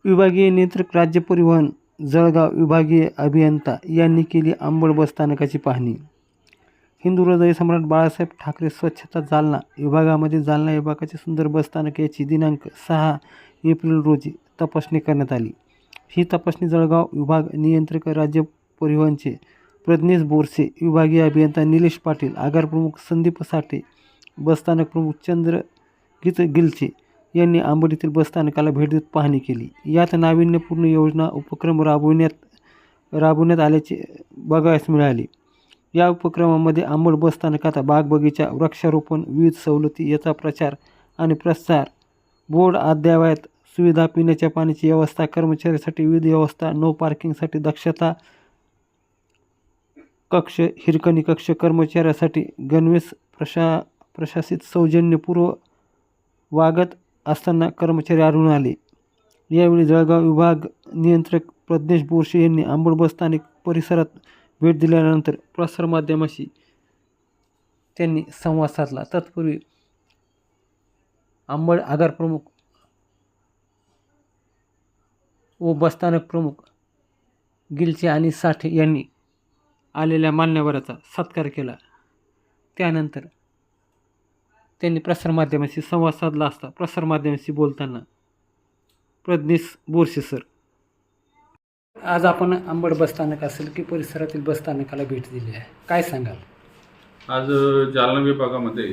विभागीय नियंत्रक राज्य परिवहन जळगाव विभागीय अभियंता यांनी केली अंबड बसस्थानकाची पाहणी। हिंदू हृदय सम्राट बाळासाहेब ठाकरे स्वच्छता जालना विभागामध्ये जालना विभागाचे सुंदर बसस्थानक याची दिनांक 6 एप्रिल रोजी तपासणी करण्यात आली। ही तपासणी जळगाव विभाग नियंत्रक राज्य परिवहनचे प्रज्ञेश बोरसे, विभागीय अभियंता निलेश पाटील, आगार प्रमुख संदीप साठे, बसस्थानक प्रमुख चंद्रगीत गिलचे यांनी अंबड येथील बसस्थानकाला भेट देत पाहणी केली। यात नाविन्यपूर्ण योजना उपक्रम राबवण्यात आल्याचे बघायला मिळाले। या उपक्रमामध्ये अंबड बसस्थानकात बाग बगीचा, वृक्षारोपण, विविध सवलती याचा प्रचार आणि प्रसार, बोर्ड अद्ययावत सुविधा, पिण्याच्या पाण्याची व्यवस्था, कर्मचाऱ्यांसाठी विविध व्यवस्था, नो पार्किंगसाठी दक्षता कक्ष, हिरकणी कक्ष, कर्मचाऱ्यांसाठी गणवेश प्रशासित सौजन्यपूर्व वागत असताना कर्मचारी आढळून आले। यावेळी जळगाव विभाग नियंत्रक प्रज्ञेश बोरसे यांनी अंबड बसस्थानक परिसरात भेट दिल्यानंतर प्रसारमाध्यमांशी त्यांनी संवाद साधला। तत्पूर्वी अंबड आगार प्रमुख व बसस्थानक प्रमुख गिलचे आणि साठे यांनी आलेल्या मान्यवराचा सत्कार केला। त्यानंतर त्यांनी प्रसारमाध्यमांशी संवाद साधला असता प्रसारमाध्यमांशी बोलताना प्रज्ञेश बोरसे सर, आज आपण अंबड बसस्थानक असेल की परिसरातील बसस्थानकाला भेट दिली आहे, काय सांगाल? आज जालना विभागामध्ये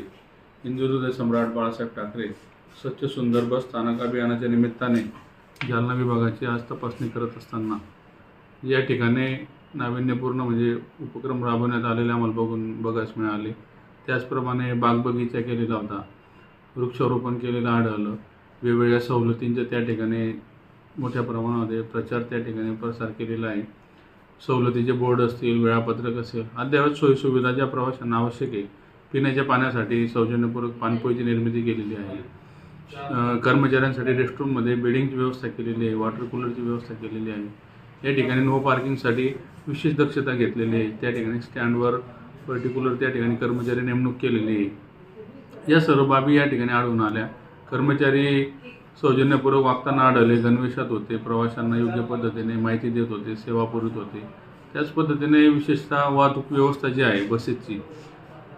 हिंदू हृदय सम्राट बाळासाहेब ठाकरे स्वच्छ सुंदर बस स्थानक अभियानाच्या निमित्ताने जालना विभागाची आज तपासणी करत असताना या ठिकाणी नाविन्यपूर्ण म्हणजे उपक्रम राबवण्यात आलेले आम्हाला बघायला मिळाले। त्याचप्रमाणे बागबगीचा केलेला होता, वृक्षारोपण केलेलं आढळलं, वेगवेगळ्या सवलतींचा त्या ठिकाणी मोठ्या प्रमाणामध्ये प्रचार त्या ठिकाणी प्रसार केलेला आहे। सवलतीचे बोर्ड असतील, वेळापत्रक असेल, अद्ययावत सोयीसुविधा ज्या प्रवाशांना आवश्यक आहे, पिण्याच्या पाण्यासाठी सौजन्यपूर्वक पाणपोईची निर्मिती केलेली आहे। कर्मचाऱ्यांसाठी रेस्टरूममध्ये बेडिंगची व्यवस्था केलेली आहे, वॉटर कूलरची व्यवस्था केलेली आहे। या ठिकाणी नो पार्किंगसाठी विशेष दक्षता घेतलेली आहे। त्या ठिकाणी स्टँडवर पर्टिक्युलर त्या ठिकाणी कर्मचारी नेमणूक केलेली आहे। या सर्व बाबी या ठिकाणी आढळून आल्या। कर्मचारी सौजन्यपूर्वक वागताना आढळले, गणवेशात होते, प्रवाशांना योग्य पद्धतीने माहिती देत होते, सेवा पुरवत होते। त्याच पद्धतीने विशेषतः वाहतूक व्यवस्था जी आहे बसेसची,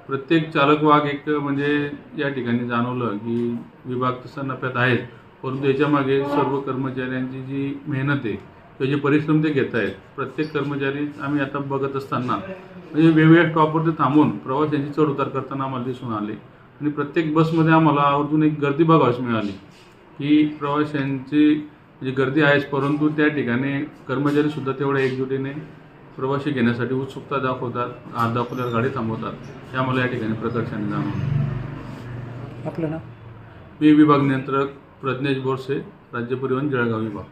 प्रत्येक चालक वाहक एक म्हणजे या ठिकाणी जाणवलं की विभाग तसा नफ्यात आहेत, परंतु याच्यामागे सर्व कर्मचाऱ्यांची जी मेहनत आहे किंवा जे परिश्रम ते घेत आहेत, प्रत्येक कर्मचारी आम्ही आता बघत असताना म्हणजे वेगवेगळ्या स्टॉपवरती थांबून प्रवाशांची चढ उतार करताना आम्हाला दिसून आले। आणि प्रत्येक बसमध्ये आम्हाला आवर्जून एक गर्दी बघायला मिळाली की प्रवाशांची म्हणजे गर्दी आहेच, परंतु त्या ठिकाणी कर्मचारीसुद्धा तेवढ्या एकजुटीने प्रवासी घेण्यासाठी उत्सुकता दाखवतात, हात दाखवल्यावर गाडी थांबवतात, हे आम्हाला या ठिकाणी प्रकर्षाने जाणवलं। आपलं नाव? मी विभाग नियंत्रक प्रज्ञेश बोरसे, राज्य परिवहन जळगाव विभाग।